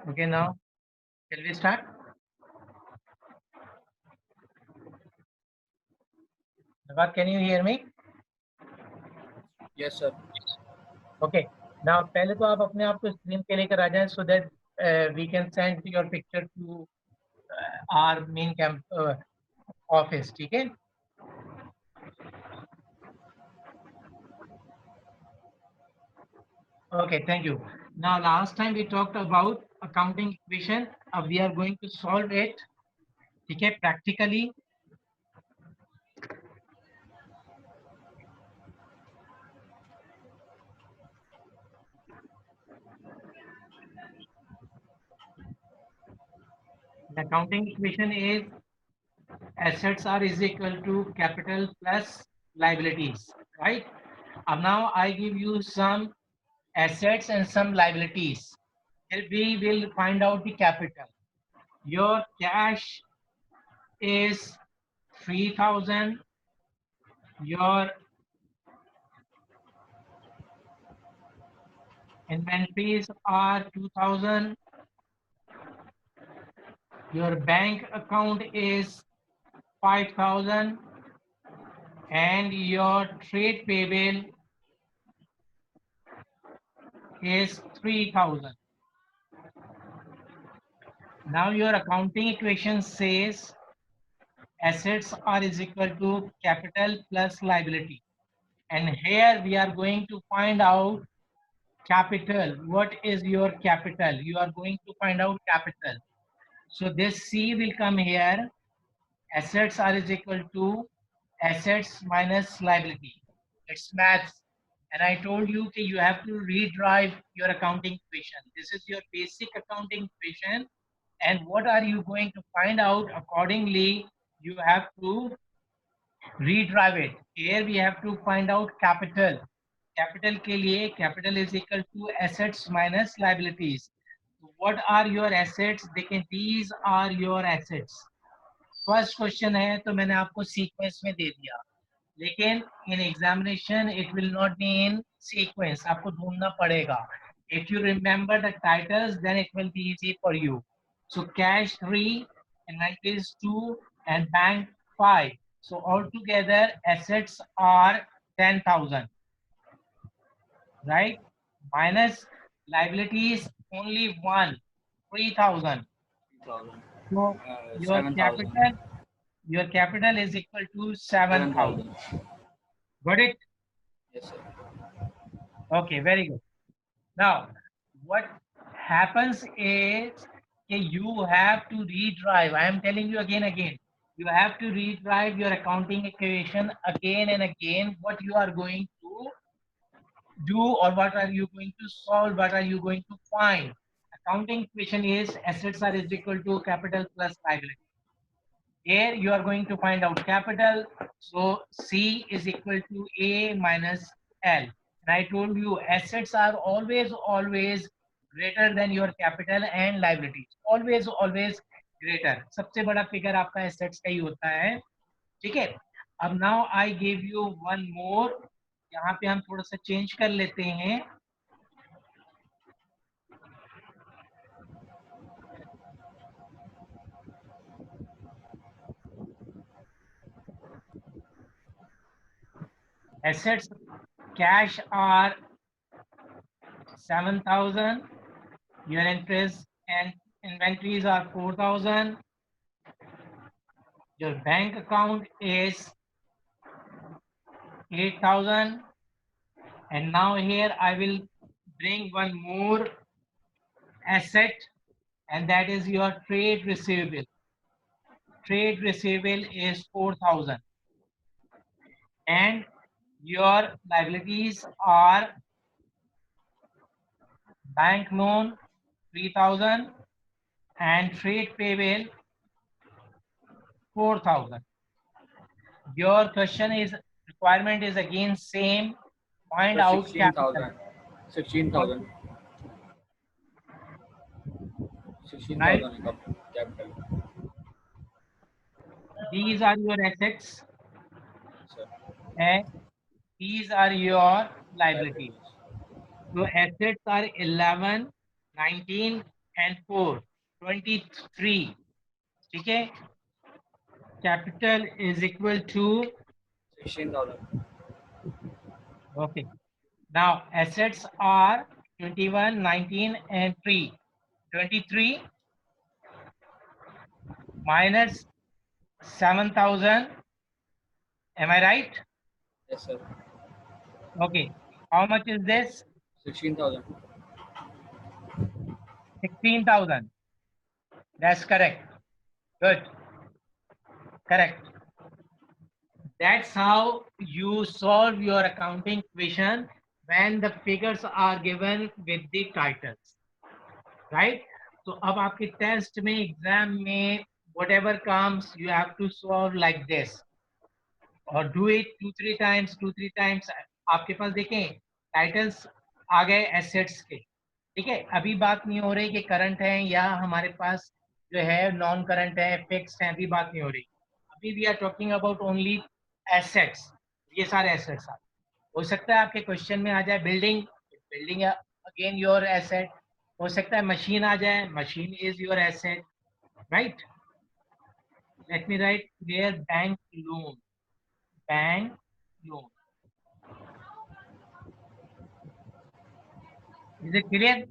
Okay, now shall we start? What, can you hear me? Yes, sir. Okay. Now पहले तो आप अपने आप को स्क्रीन पे लेकर आ जाएं so that we can send your picture to our main camp office. ठीक है? Okay, thank you. Now last time we talked about accounting equation. We are going to solve it. ठीक है? Practically. The accounting equation is assets are is equal to capital plus liabilities, right? Now I give you some assets and some liabilities. Here we will find out the capital. Your cash is 3,000. Your inventories are 2,000. Your bank account is 5,000. And your trade payable is 3,000. Now your accounting equation says assets are is equal to capital plus liability. And here we are going to find out capital. What is your capital? You are going to find out capital. So this C will come here. Assets are is equal to assets minus liability. It's maths. And I told you that you have to redrive your accounting equation. This is your basic accounting equation. And what are you going to find out accordingly? You have to redrive it. Here we have to find out capital. Capital के लिए capital is equal to assets minus liabilities. What are your assets? देखें, these are your assets. First question है तो मैंने आपको sequence में दे दिया, लेकिन in examination it will not be in sequence, आपको ढूंढना पड़ेगा. If you remember the titles then it will be easy for you. So cash 3, inventories 2, and bank 5. So altogether assets are 10,000, right? Minus liabilities only 1, 3,000. 3,000. So your 7,000. capital, your capital is equal to 7,000. 7,000. Got it? Yes, sir. Okay, very good. Now, what happens is you have to redrive. I am telling you again. You have to redrive your accounting equation again and again. What you are going to do, or what are you going to solve? What are you going to find? Accounting equation is assets are is equal to capital plus liability. Here you are going to find out capital. So C is equal to A minus L. And I told you assets are always greater than your capital and liabilities. Always greater. सबसे बड़ा figure आपका assets का ही होता है. ठीक है. अब now I give you one more. यहाँ पे हम थोड़ा सा चेंज कर लेते हैं. Assets cash are 7,000. Your interest and inventories are 4,000. Your bank account is 8,000. And now here I will bring one more asset, and that is your trade receivable. Trade receivable is 4,000. And your liabilities are bank loan 3,000 and trade payable 4,000. Your question is requirement is again same. Find So out capital. 16,000. 16,000. Right? 16,000 capital. These are your assets Sir. and these are your liabilities. Liabilities. So assets are 11, 19, and 4, 23. ठीक है, capital is equal to 16,000. okay. Now assets are 21, 19 and 3. 23 minus 7,000. Am I right? Yes, sir. Okay. How much is this? 16,000. 16,000. That's correct. Good. Correct. That's how you solve your accounting equation when the figures are given with the titles. Right? So अब आपके test में exam में whatever comes you have to solve like this और do it 2-3 times 2-3 times. आपके पास देखें titles आ गए assets के, ठीक है. अभी बात नहीं हो रही कि करंट है या हमारे पास जो है नॉन करंट है, फिक्स्ड है, अभी बात नहीं हो रही. अभी we are talking about only assets. ये सारे एसेट्स हो सकता है आपके क्वेश्चन में आ जाए building, building again your asset. हो सकता है मशीन आ जाए, machine is your asset. Right. Let me right here bank loan. Bank loan. Is it clear?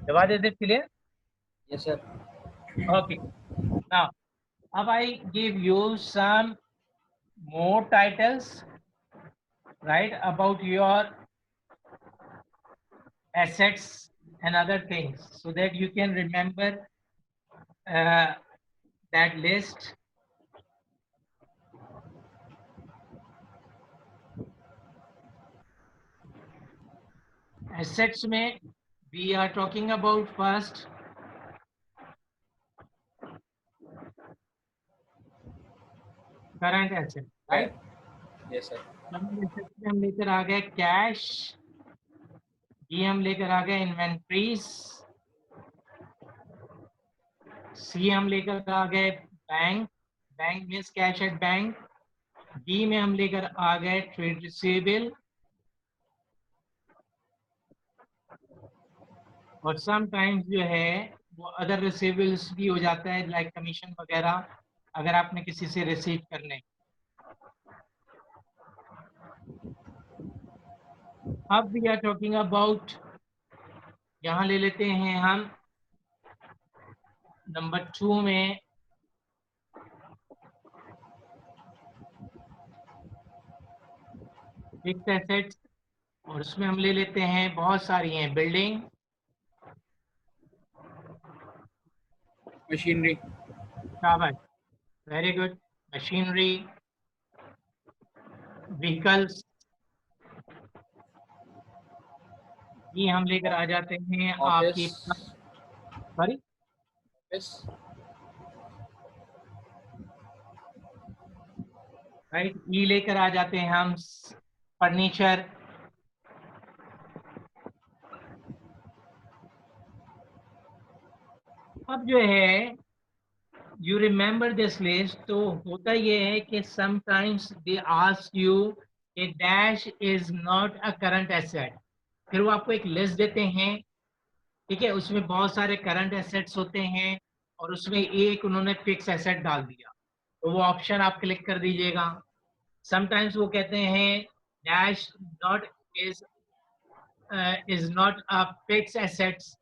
Jawad, is it clear? Yes, sir. Okay. Now, अब I give you some more titles, right, about your assets and other things, so that you can remember that list. Assets में we are talking about first current asset, right? Yes, sir. current assets में हम लेकर आ गए cash, ये हम लेकर आ गए inventories, सी हम लेकर आ गए bank, bank means cash at bank. D में हम लेकर आ गए ट्रेड रिसीवेबल, और समटाइम्स जो है वो अदर रिसीवेबल्स भी हो जाता है, लाइक कमीशन वगैरह अगर आपने किसी से रिसीव करने. अब वी आर टॉकिंग अबाउट, यहाँ ले लेते हैं हम नंबर 2 में फिक्स्ड एसेट्स, और उसमें हम ले लेते हैं बहुत सारी हैं. Building, Machinery. शाबाश, वेरी गुड. मशीनरी, व्हीकल्स, ये हम लेकर आ जाते हैं आपकी. Office. Sorry, Office. राइट, ये लेकर आ जाते हैं हम फर्नीचर. अब जो है यू रिमेंबर दिस लिस्ट, तो होता ये है कि sometimes they ask U A dash is not a current asset. फिर वो आपको एक लिस्ट देते हैं, ठीक है, उसमें बहुत सारे करंट एसेट्स होते हैं और उसमें एक उन्होंने फिक्स एसेट डाल दिया, तो वो ऑप्शन आप क्लिक कर दीजिएगा. समटाइम्स वो कहते हैं dash not is is not a fix assets,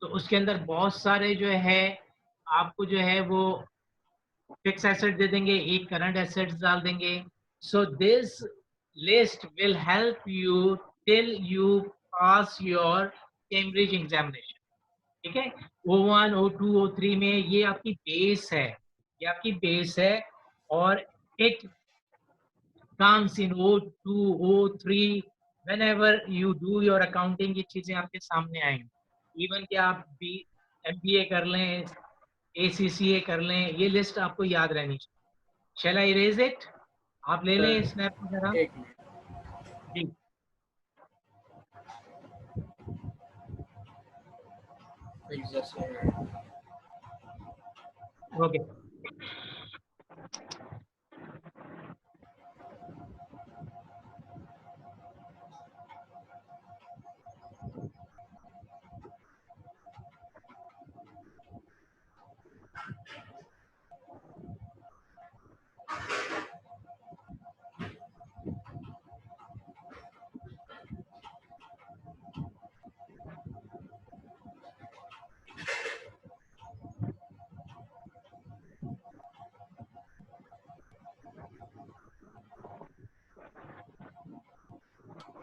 तो उसके अंदर बहुत सारे जो है आपको जो है वो फिक्स एसेट दे देंगे, एक करंट एसेट्स डाल देंगे. So this list will help you till you pass your Cambridge examination. ठीक है, O1, O2, O3 में ये आपकी बेस है, ये आपकी बेस है, और it comes in O2, O3, whenever you do your accounting, ये चीजें आपके सामने आएंगी. इवन कि आप भी MBA कर लें, ACCA कर लें, ये लिस्ट आपको याद रहनी चाहिए. Shall I erase it? आप ले लें स्नैप वगैरह. एक मिनट. जी, Just okay.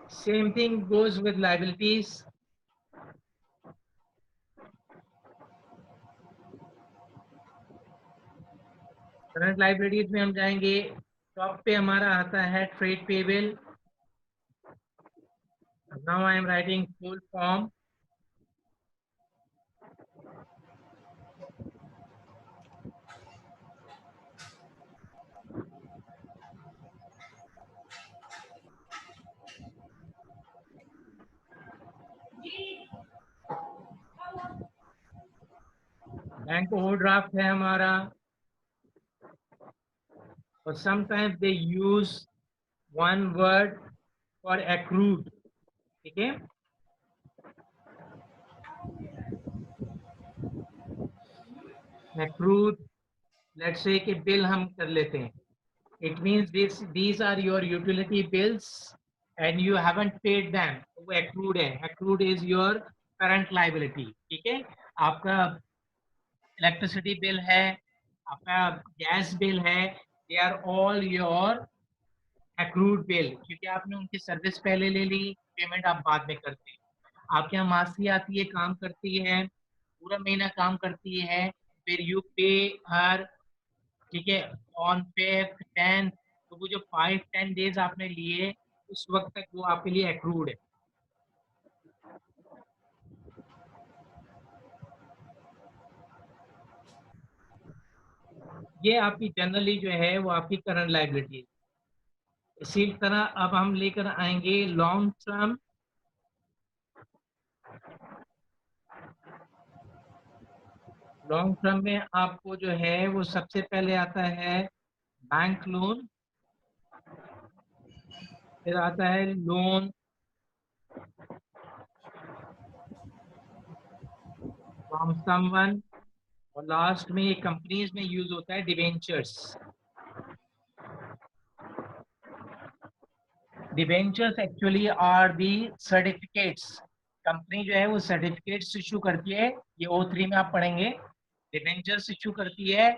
Same thing goes with liabilities. Current liabilities में हम जाएंगे, टॉप पे हमारा आता है trade payable. Now I am writing full form. Bank overdraft है हमारा, और sometimes they use one word for accrued. ठीक है, एक्रूड. लेट्स से कि बिल हम कर लेते हैं. It means this these are your utility bills and you haven't paid them. वो एक्रूड है. Accrued is your current liability. ठीक है, आपका इलेक्ट्रिसिटी बिल है, आपका गैस बिल है, they are all your accrued bill, क्योंकि आपने उनकी सर्विस पहले ले ली, पेमेंट आप बाद में करते हैं. आपके यहाँ मासी आती है, काम करती है, पूरा महीना काम करती है, फिर यू पे हर. ठीक है, ऑन 5th 10th, तो वो जो 5-10 डेज आपने लिए, उस वक्त तक वो आपके लिए एक्रूड है. ये आपकी जनरली जो है वो आपकी करंट लाइबिलिटी है. इसी तरह अब हम लेकर आएंगे लॉन्ग टर्म. लॉन्ग टर्म में आपको जो है वो सबसे पहले आता है बैंक लोन, फिर आता है लोन फ्रॉम समवन, और लास्ट में कंपनीज में यूज होता है debentures. Debentures actually are the certificates. Company जो है वो सर्टिफिकेट्स इशू करती है, ये O3 में आप पढ़ेंगे. डिबेंचर्स इशू करती है,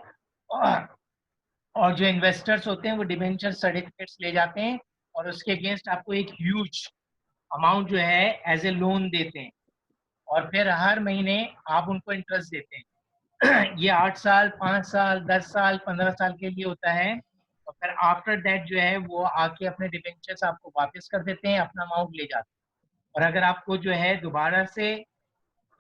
और जो इन्वेस्टर्स होते हैं वो डिबेंचर सर्टिफिकेट्स ले जाते हैं, और उसके अगेंस्ट आपको एक ह्यूज अमाउंट जो है एज ए लोन देते हैं, और फिर हर महीने आप उनको इंटरेस्ट देते हैं. ये 8 साल, 5 साल, 10 साल, 15 साल के लिए होता है, और फिर आफ्टर दैट जो है वो आके अपने डिबेंचर्स आपको वापस कर देते हैं, अपना अमाउंट ले जाते हैं. और अगर आपको जो है दोबारा से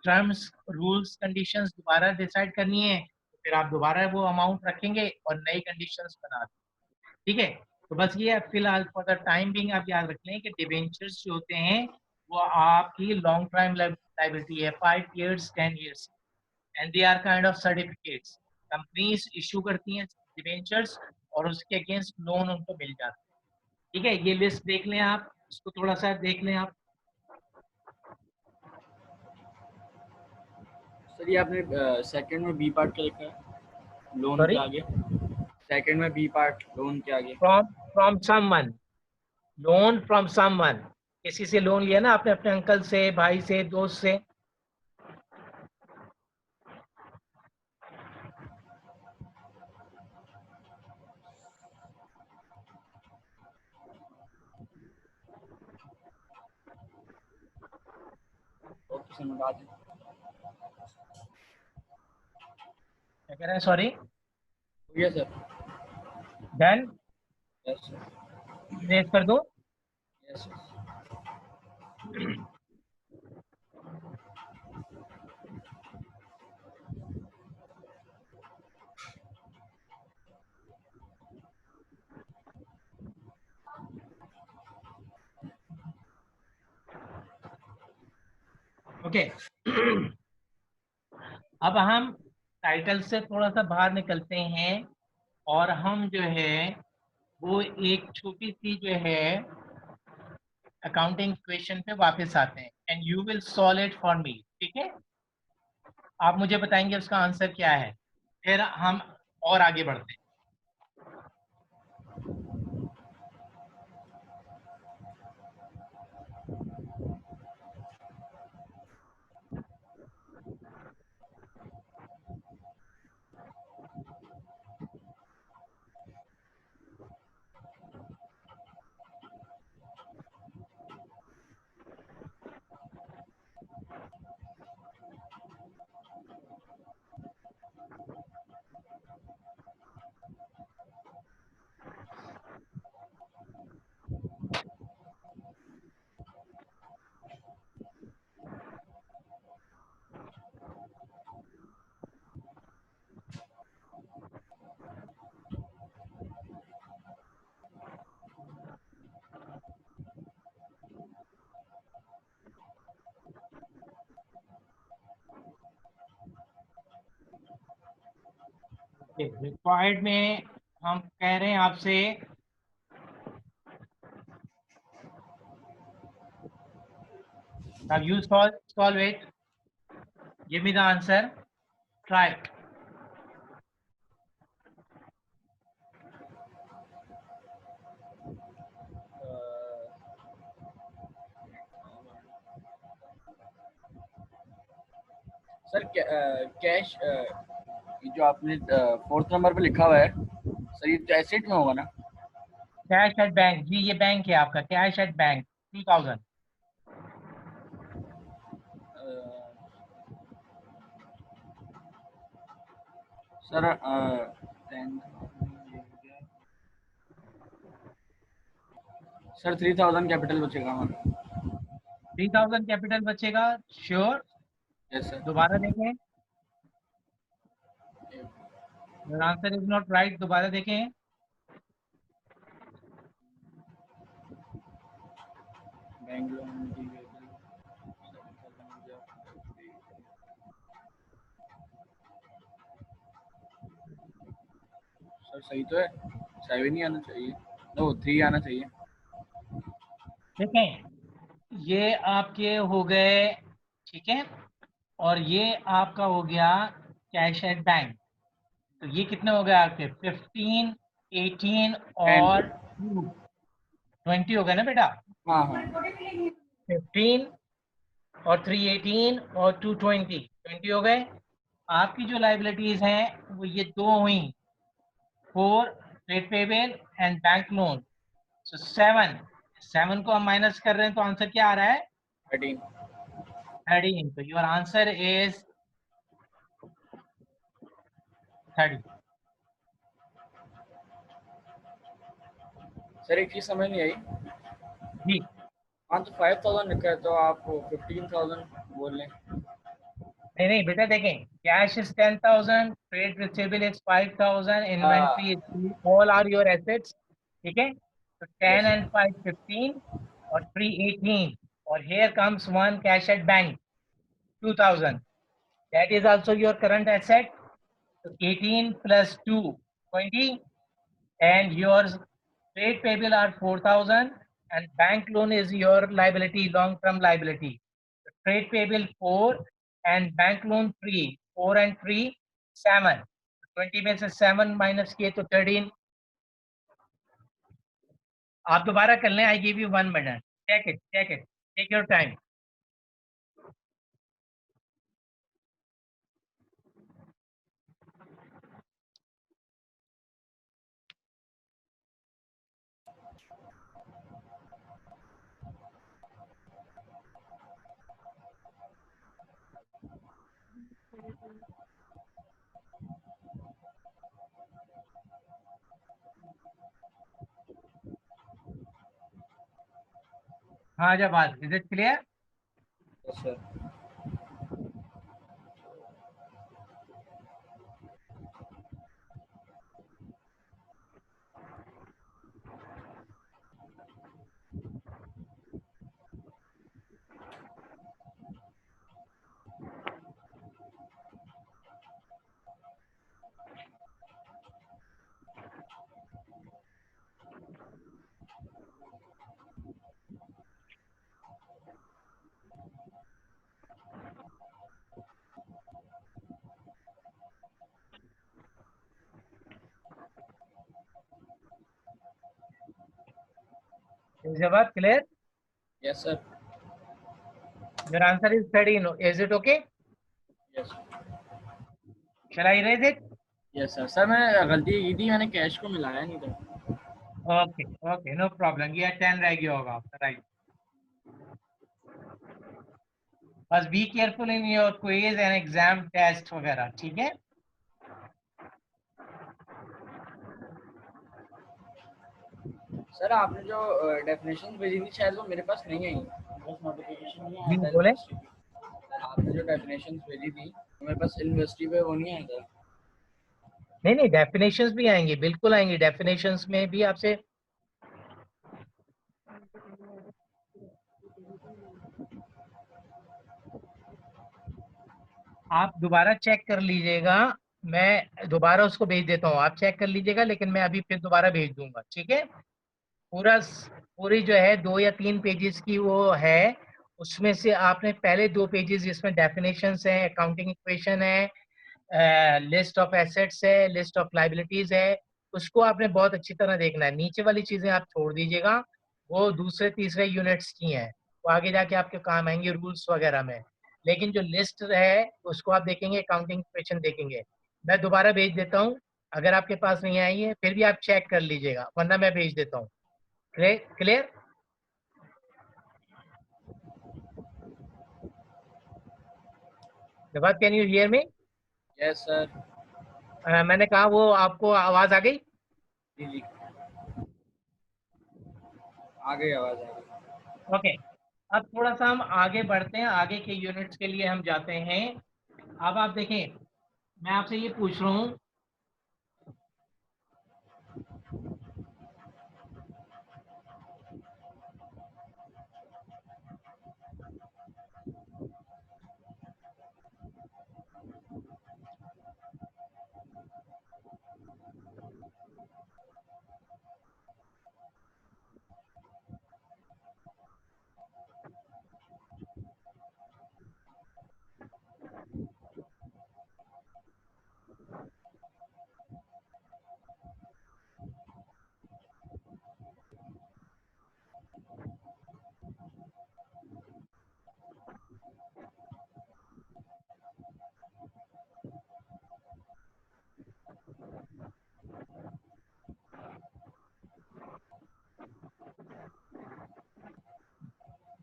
टर्म्स, रूल्स, कंडीशंस दोबारा डिसाइड करनी है, तो फिर आप दोबारा वो अमाउंट रखेंगे और नई कंडीशंस बना देंगे. ठीक है, तो बस ये फिलहाल फॉर द टाइम बिंग आप याद रख लें कि डिबेंचर्स जो होते हैं वो आपकी लॉन्ग टाइम लाइबिलिटी है, 5 years 10 years, and they are kind of certificates. Companies issue करती हैं डिबेंचर्स, और उसके अगेंस्ट लोन उनको मिल जाता है. ठीक है, ये लिस्ट देख लें आप, इसको थोड़ा सा देख लें आप. सर ये आपने सेकंड में बी पार्ट क्या लिखा है, लोन के सॉरी, आगे? सेकंड में बी पार्ट, लोन के आगे. From from someone, loan from someone. किसी से लोन लिया ना आपने, अपने अंकल से, भाई से, दोस्त से. ओके सर, मैं बात. क्या कह रहे हैं, सॉरी. हो गया sir. Done. Yes sir. Erase कर दो. Yes sir. ओके. अब हम टाइटल से थोड़ा सा बाहर निकलते हैं, और हम जो है वो एक छोटी सी जो है अकाउंटिंग क्वेश्चन पे वापस आते हैं, and you will solve it for me. ठीक है, आप मुझे बताएंगे उसका आंसर क्या है, फिर हम और आगे बढ़ते हैं. रिक्वायर्ड में हम कह रहे हैं आपसे now you solve it, give me the answer, try. Sir cash जो आपने फोर्थ नंबर पे लिखा हुआ है सर, ये तो एसेट में होगा ना? कैश एट बैंक, जी ये बैंक है आपका, cash at bank 2000। Sir 3000 capital बचेगा हमारा। 3000 कैपिटल बचेगा, श्योर? Yes sir. दोबारा देखें, your answer is not right, दोबारा देखें। बैंक लोन सर सही तो है, 7 ही आना चाहिए, नो 3 आना चाहिए। देखें, ये आपके हो गए, ठीक है, और ये आपका हो गया कैश एट बैंक। तो ये कितने हो गए आपके? 15, 18 और 20 हो गए ना बेटा? हाँ हाँ 15 और 318 और 220, 20 हो गए। आपकी जो लाइबिलिटीज हैं वो ये दो हुई, 4 trade payable and bank loan. So 7 को हम माइनस कर रहे हैं तो आंसर क्या आ रहा है? 13। 13। तो योर आंसर इज 30। सर एक चीज समझ नहीं आई, जी हाँ तो 5000 लिखा है तो आप 15,000 बोल लें। नहीं नहीं बेटा, देखें, cash is 10,000, trade receivable is 5,000, inventory is, all are your assets, ठीक है? तो 10 यस and 5 15 और 3 18, और here comes one cash at bank 2000, that is also your current asset. So 18 plus 2 20, and your trade payable are 4,000, and bank loan is your liability, long term liability. Trade payable 4 and bank loan 3, 4 and 3 7, 20 में से 7 minus किए तो 13। आप दोबारा कर लें, I give you 1 minute, check it, take your time. हाँ जब बात, is it clear? Yes sir. Is your बात clear? Yes sir. Your answer is 13, is it okay? Yes shall I raise it? Yes sir. Sir मैंने गलती की थी, मैंने cash को मिलाया नहीं था। ओके ओके, नो प्रॉब्लम, ये 10 रह गया होगा आपका, राइट। बस be careful in your quiz and exam test वगैरह, ठीक है? सर आपने जो डेफिनेशन भेजी थी शायद वो मेरे पास नहीं आई, बस नोटिफिकेशन नहीं आया था बोले, यूनिवर्सिटी की। आपने जो डेफिनेशन भेजी थी तो मेरे पास यूनिवर्सिटी पे वो नहीं आया था। नहीं नहीं, डेफिनेशंस भी आएंगे, बिल्कुल आएंगे, डेफिनेशंस में भी आपसे आप दोबारा चेक कर लीजिएगा मैं दोबारा उसको भेज देता हूँ, आप चेक कर लीजिएगा, लेकिन मैं अभी फिर दोबारा भेज दूंगा, ठीक है। पूरा पूरी जो है 2 या 3 पेजेस की वो है, उसमें से आपने पहले 2 पेजेस जिसमें डेफिनेशंस है, अकाउंटिंग इक्वेशन है, लिस्ट ऑफ एसेट्स है, लिस्ट ऑफ लाइबिलिटीज है, उसको आपने बहुत अच्छी तरह देखना है। नीचे वाली चीजें आप छोड़ दीजिएगा, वो दूसरे तीसरे यूनिट्स की हैं, वो आगे जाके आपके काम आएंगे रूल्स वगैरह में। लेकिन जो लिस्ट है उसको आप देखेंगे, अकाउंटिंग इक्वेशन देखेंगे। मैं दोबारा भेज देता हूँ, अगर आपके पास नहीं आई है फिर भी आप चेक कर लीजिएगा, वरना मैं भेज देता हूँ। क्लियर? जवाब, can you hear me? Yes sir. मैंने कहा वो आपको आवाज आ गई? जी जी, आ गई आवाज़ आ गई। ओके। अब थोड़ा सा हम आगे बढ़ते हैं, आगे के यूनिट्स के लिए हम जाते हैं। अब आप देखें, मैं आपसे ये पूछ रहा हूँ,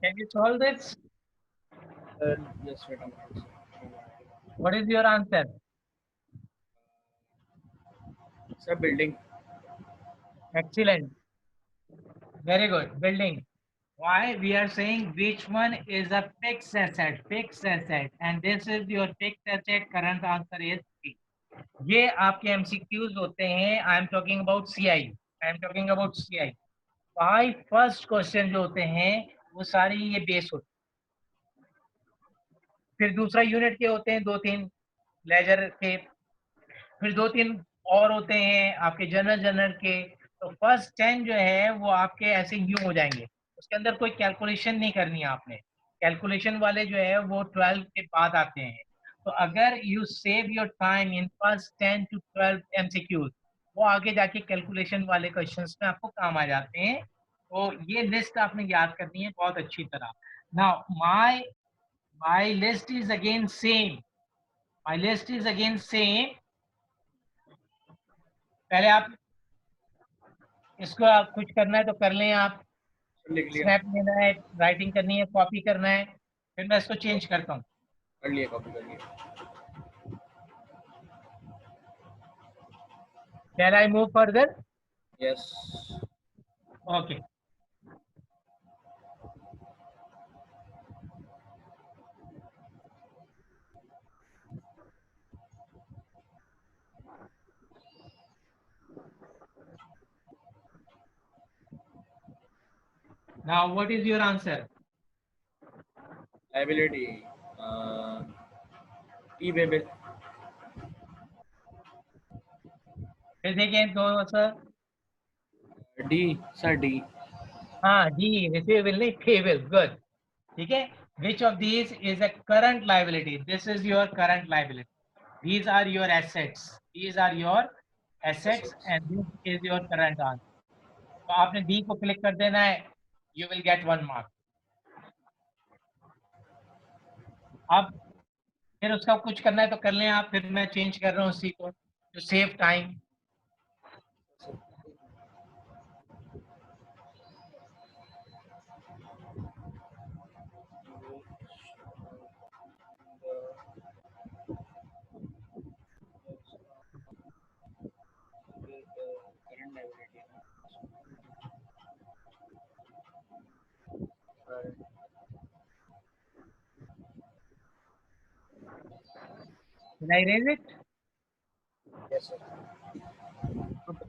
can you solve this? Sir just wait a minute what is your answer? Sir. Building. Excellent. Very good. Building. Why we are saying which one is a fixed asset? Fixed asset. And this is your fixed asset. Current answer is C. ये आपके MCQs होते हैं। I am talking about CI. I am talking about CI. 5 first question जो होते हैं वो सारी ये बेस होते हैं। फिर दूसरा यूनिट के होते हैं 2-3 लेजर के, फिर 2-3 और होते हैं आपके जनरल के। तो फर्स्ट 10 जो है वो आपके ऐसे यूं हो जाएंगे, उसके अंदर कोई कैलकुलेशन नहीं करनी है आपने। कैलकुलेशन वाले जो है वो 12 के बाद आते हैं। तो अगर you save your time in first 10 to 12 MCQs, वो आगे जाके कैलकुलेशन वाले क्वेश्चंस में आपको काम आ जाते हैं। तो ये लिस्ट आपने याद करनी है बहुत अच्छी तरह। Now my list is again same. My list is again same. पहले आप इसको, आप कुछ करना है तो कर लें आप। सर लिख लिया। स्नैप लेना है, राइटिंग करनी है, कॉपी करना है, फिर मैं इसको चेंज करता हूँ। कर लिया, कॉपी कर लिया। Can I move further? Yes. Okay. Now what is your answer? Ability ई बेबल। फिर देखें दो सर। डी। Sir D. हाँ, डी रिसीवेबल नहीं, पेबल। गुड। ठीक है। Which of these is a current liability? This is your current liability. These are your assets. These are your assets and this is your current answer. तो आपने D को click कर देना है, you will get 1 mark. अब फिर उसका कुछ करना है तो कर लें आप, फिर मैं चेंज कर रहा हूँ उसी को to save time. Current ability है ना। Did I raise it? Yes sir. Okay.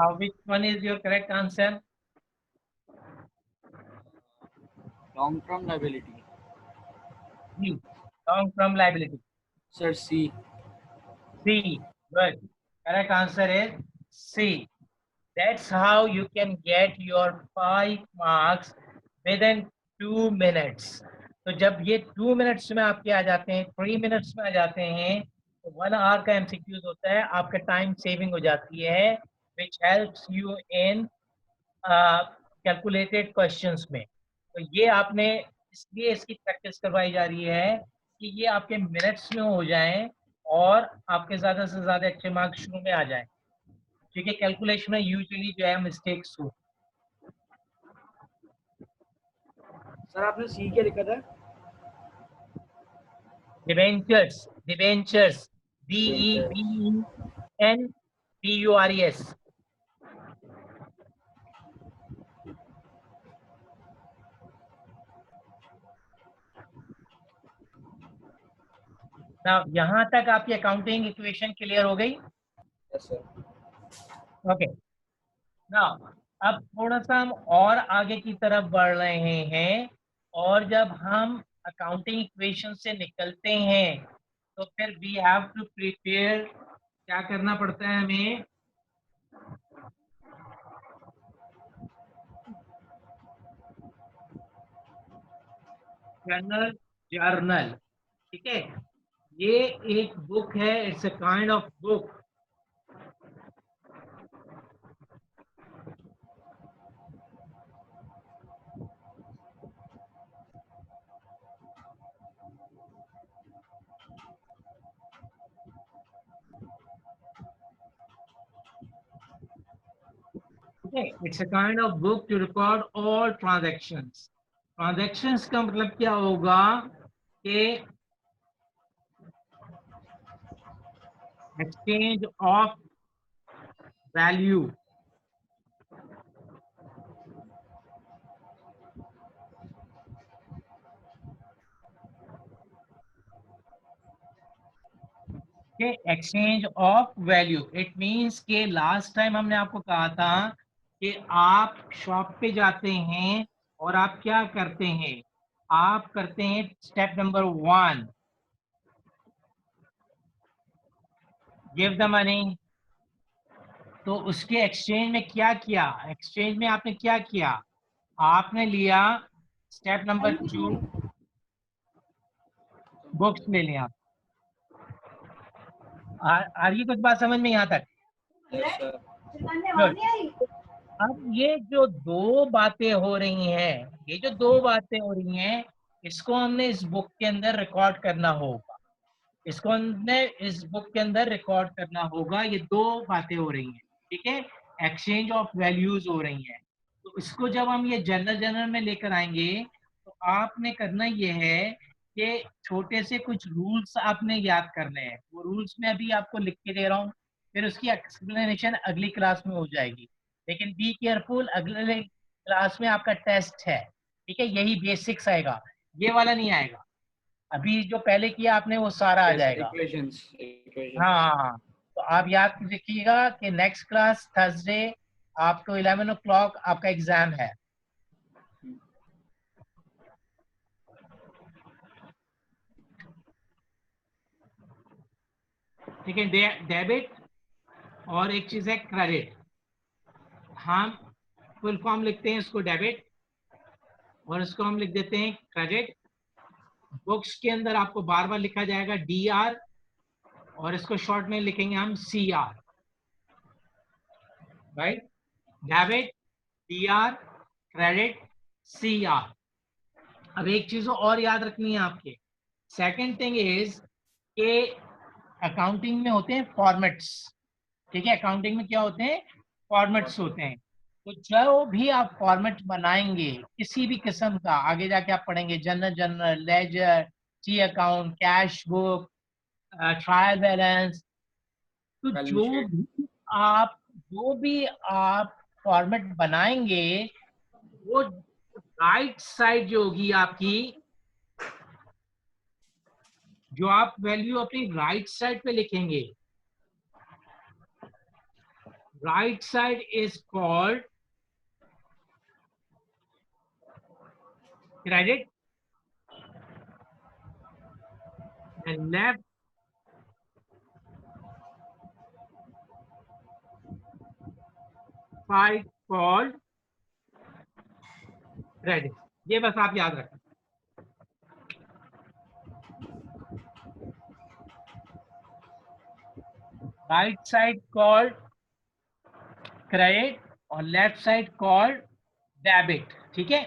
Now, which one is your correct answer? Long term liability. C. Long term liability. Sir, C. C. Good. Correct answer is C. That's how you can get your 5 marks within 2 minutes. तो जब ये 2 minutes में आपके आ जाते हैं, 3 minutes में आ जाते हैं, तो 1 आवर का एमसीक्यूज होता है, आपका टाइम सेविंग हो जाती है, which helps you in calculated questions में. तो ये आपने इसलिए इसकी प्रैक्टिस करवाई जा रही है कि ये आपके मिनट्स में हो जाएं और आपके ज़्यादा से ज़्यादा अच्छे मार्क्स शुरू में आ जाएं. क्योंकि कैलकुलेशन में यूजुअली जो है मिस्टेक्स हो. सर आपने C क्या लिखा था? Debentures, debentures, DEBENTURES. ना यहाँ तक आपकी अकाउंटिंग इक्वेशन क्लियर हो गई? Yes sir. ओके. ना अब थोड़ा सा हम और आगे की तरफ बढ़ रहे हैं, और जब हम अकाउंटिंग इक्वेशन से निकलते हैं तो फिर वी हैव टू प्रिपेयर. क्या करना पड़ता है हमें? Journal, journal. ठीक है, ये एक बुक है, it's a kind of book. Okay, it's a kind of book to record all transactions. Transactions का मतलब क्या होगा कि exchange of value. Okay, exchange of value. It means कि last time हमने आपको कहा था कि आप शॉप पे जाते हैं और आप क्या करते हैं? आप करते हैं step number 1, give the money. तो उसके एक्सचेंज में क्या किया? एक्सचेंज में आपने क्या किया? आपने लिया स्टेप नंबर 2, बुक्स ले लिया. आ रही कुछ बात समझ में यहाँ तक? Yes sir. Good. अब ये जो दो बातें हो रही हैं, ये जो दो बातें हो रही हैं, इसको हमने इस बुक के अंदर रिकॉर्ड करना होगा. इसको हमने इस बुक के अंदर रिकॉर्ड करना होगा. ये दो बातें हो रही हैं, ठीक है, एक्सचेंज ऑफ वैल्यूज हो रही हैं. तो इसको जब हम ये जर्नल में लेकर आएंगे तो आपने करना ये है कि छोटे से कुछ रूल्स आपने याद करने हैं. वो रूल्स मैं अभी आपको लिख के दे रहा हूँ, फिर उसकी एक्सप्लेनेशन अगली क्लास में हो जाएगी. लेकिन बी केयरफुल, अगले क्लास में आपका टेस्ट है, ठीक है, यही बेसिक्स आएगा, ये वाला नहीं आएगा. अभी जो पहले किया आपने वो सारा आ जाएगा. इक्वेशंस. हाँ हाँ हाँ. तो आप याद रखिएगा कि नेक्स्ट क्लास थर्सडे आपको 11 o'clock आपका एग्जाम है. ठीक है, डेबिट और एक चीज है क्रेडिट. हम फुल फॉर्म लिखते हैं इसको डेबिट और इसको हम लिख देते हैं क्रेडिट. बुक्स के अंदर आपको बार बार लिखा जाएगा DR और इसको शॉर्ट में लिखेंगे हम CR. Right, debit, DR, credit, CR. अब एक चीज और याद रखनी है आपके. सेकंड थिंग इज के अकाउंटिंग में होते हैं फॉर्मेट्स. ठीक है, अकाउंटिंग में क्या होते हैं? फॉर्मेट्स होते हैं. तो जो भी आप फॉर्मेट बनाएंगे किसी भी किस्म का, आगे जाके आप पढ़ेंगे general, general laser, T account, cash book, trial balance. तो जो भी आप फॉर्मेट बनाएंगे वो राइट साइड जो होगी आपकी, जो आप वैल्यू अपनी राइट साइड पे लिखेंगे, right side is called credit and left side called credit. ये बस आप याद रखें. राइट साइड कॉल्ड क्रेडिट और लेफ्ट साइड कॉल्ड डेबिट. ठीक है,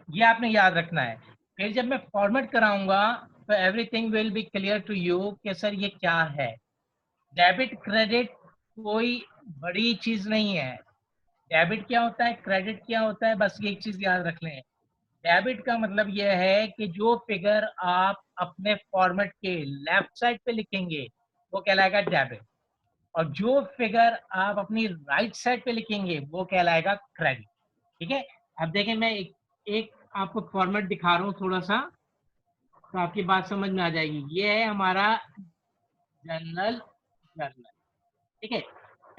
ये आपने याद रखना है. फिर जब मैं फॉर्मेट कराऊंगा तो everything will be clear to you कि सर ये क्या है. डेबिट क्रेडिट कोई बड़ी चीज नहीं है. डेबिट क्या होता है, क्रेडिट क्या होता है, बस ये एक चीज याद रख लें. डेबिट का मतलब यह है कि जो फिगर आप अपने फॉर्मेट के लेफ्ट साइड पे लिखेंगे वो कहलाएगा डेबिट, और जो फिगर आप अपनी राइट साइड पे लिखेंगे वो कहलाएगा क्रेडिट. ठीक है, अब देखें मैं एक आपको फॉर्मेट दिखा रहा हूँ थोड़ा सा, तो आपकी बात समझ में आ जाएगी. ये है हमारा जनरल जर्नल. ठीक है,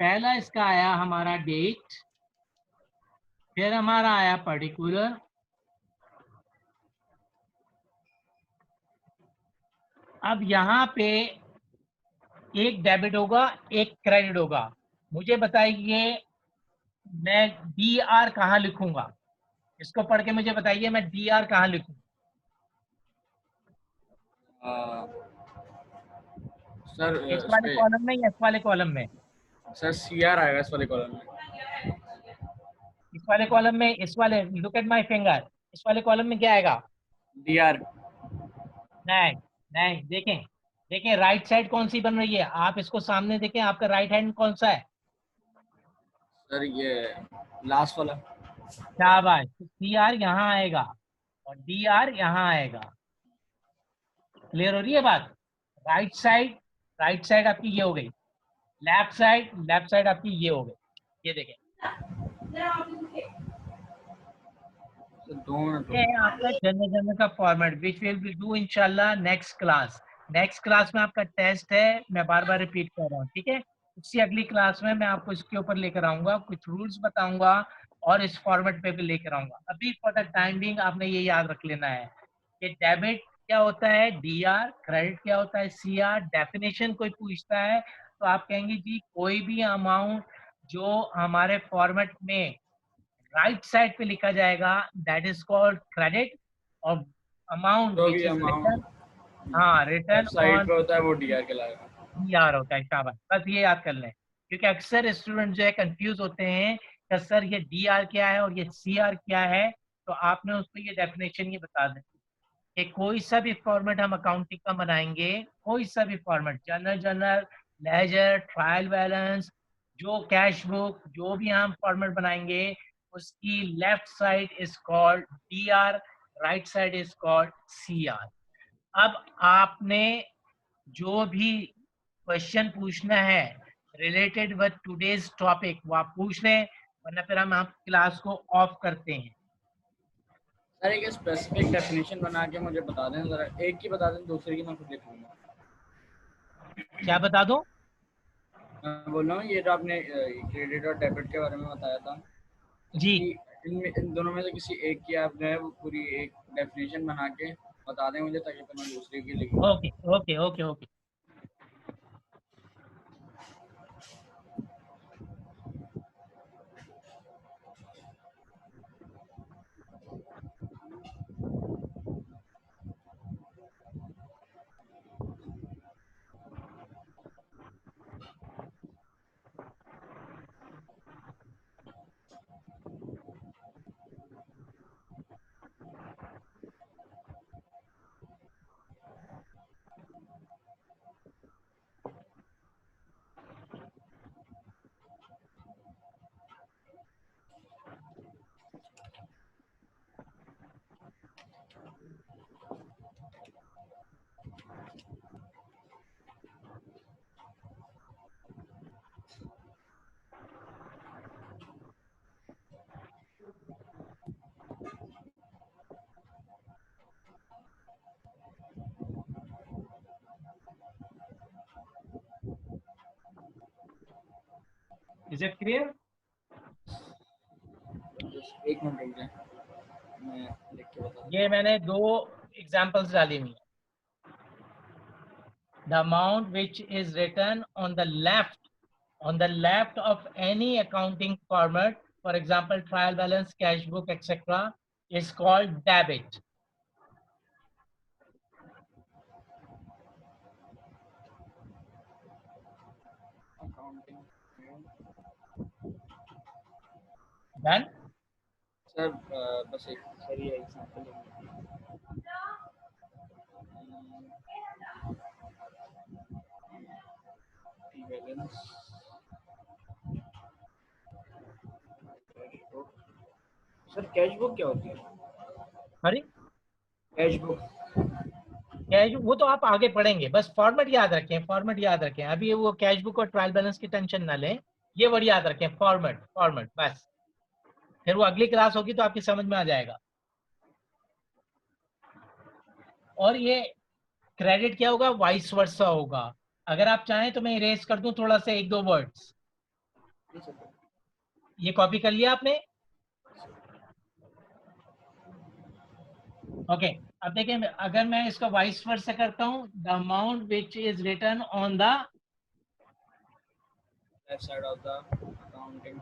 पहला इसका आया हमारा डेट, फिर हमारा आया पर्टिकुलर, अब यहाँ पे एक डेबिट होगा एक क्रेडिट होगा. मुझे बताइए मैं डी आर कहाँ लिखूंगा, इसको पढ़ के मुझे बताइए मैं डी आर कहाँ लिखूं. सर इस इस वाले पे कॉलम में या इस वाले कॉलम में? सर सीआर आएगा इस वाले कॉलम में. इस वाले कॉलम में, इस वाले, लुक एट माय फिंगर, इस वाले कॉलम में क्या आएगा? डीआर. नहीं, नहीं, देखें, देखें राइट साइड कौन सी बन रही है, आप इसको सामने देखें, आपका राइट हैंड कौन सा है? सर ये लास्ट वाला. शाबाश. सी आर यहाँ आएगा और डी आर यहाँ आएगा. क्लियर हो रही है बात? राइट साइड, राइट साइड आपकी ये हो गई, लेफ्ट साइड, लेफ्ट साइड आपकी ये हो गई. ये देखें, सर 2 मिनट ये है आपका जनरल जनरल का format which will be do इंशाल्लाह नेक्स्ट क्लास. नेक्स्ट क्लास में आपका टेस्ट है, मैं बार बार रिपीट कर रहा हूँ. ठीक है, उसी अगली क्लास में मैं आपको इसके ऊपर लेकर आऊंगा, कुछ रूल्स बताऊंगा और इस फॉर्मेट पे भी लेकर आऊंगा. अभी फॉर द टाइम बिंग आपने ये याद रख लेना है कि डेबिट क्या होता है डी आर, क्रेडिट क्या होता है सी आर. डेफिनेशन कोई पूछता है तो आप कहेंगे जी कोई भी अमाउंट जो हमारे फॉर्मेट में राइट साइड पे लिखा जाएगा दैट इज कॉल्ड क्रेडिट, और अमाउंट जो भी विच इज रिटर्न, अमाउंट हाँ, रिटर्न लेफ्ट साइड ऑन पे होता है वो डीआर कहलाएगा. यार होता है. शाबाश, बस ये याद कर लें, क्योंकि अक्सर स्टूडेंट जो है कंफ्यूज होते हैं कि सर ये डी आर क्या है और ये सी आर क्या है. तो आपने उसको ये डेफिनेशन ये बता दें कि कोई सा भी फॉर्मेट हम अकाउंटिंग का बनाएंगे, कोई सा भी format, general general, ledger, trial balance, जो कैश बुक, जो भी हम फॉर्मेट बनाएंगे उसकी left side is called D R, right side is called C R. अब आपने जो भी क्वेश्चन पूछना है रिलेटेड विद टुडेज टॉपिक वो आप पूछ लें, वरना फिर हम आप क्लास को ऑफ करते हैं. सर एक स्पेसिफिक डेफिनेशन बना के मुझे बता दें जरा. एक की बता दें, दूसरे की मैं खुद लिख लूंगा. क्या बता दो? मैं बोल रहा हूँ ये जो आपने क्रेडिट और डेबिट के बारे में बताया था, जी, इसकी इन दोनों में से किसी एक की आप जो है वो पूरी एक डेफिनेशन बना के बता दें मुझे, ताकि फिर मैं दूसरे की लिखूँ. Okay okay okay okay. Is it clear? Just एक मिनट रुक जाए, मैं लिख के बता ये मैंने 2 एग्जांपल्स डाली हुई हैं. The amount which is written on the left of any accounting format, for example trial balance, cash book, etc., is called debit. Accounting Done? Sir बस एक सर ये example balance cash book. Sir cash book क्या होती है? Sorry? Cash book cash वो तो आप आगे पढ़ेंगे, बस फॉर्मेट याद रखें, फॉर्मेट याद रखें. अभी वो कैश बुक और ट्रायल बैलेंस की टेंशन ना लें, ये वर्ड याद रखें, फॉर्मेट फॉर्मेट बस. फिर वो अगली क्लास होगी तो आपकी समझ में आ जाएगा. और ये क्रेडिट क्या होगा? वाइस वर्सा होगा. अगर आप चाहें तो मैं इरेज कर दूं थोड़ा सा 1-2 वर्ड्स. ये कॉपी कर लिया आपने? ओके. अब देखें, अगर मैं इसका वाइस वर्सा करता हूं, the amount which is written on the left side of the accounting